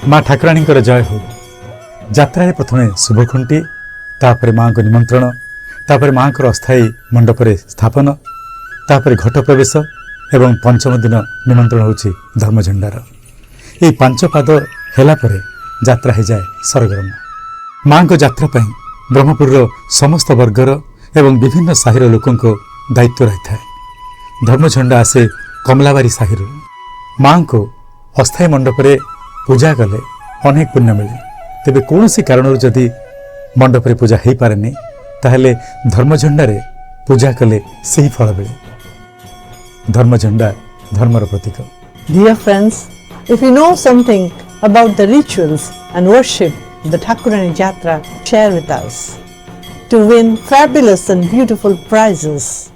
माँ ठाकुराणी जय हो। यात्रा प्रथमे शुभखुंटी तापर माँ को निमंत्रण तापर माँ को अस्थायी मंडपर स्थापन तापर घट प्रवेश एवं पंचम दिन निमंत्रण होछि धर्मझंडार। ये पांच पाद हेला परे यात्रा हो जाए सरगरम। माँ को यात्रा पई ब्रह्मपुर समस्त वर्गर एवं विभिन्न साहिर लोकों को दायित्व रही था। धर्मझंडा आसे कमलाबारी साहिर। माँ को अस्थायी मंडपरे पूजा कले अनेक पुण्य मिले। तेबे कौन सी कारण जदि मंडपरे पूजा हो पारे ताहले धर्मझंडारे पूजा कले सही फल मिले। धर्मझंडा धर्मर प्रतीक। Dear friends, if you know something about the rituals and worship of the Thakurani Jatra, share with us to win fabulous and beautiful prizes.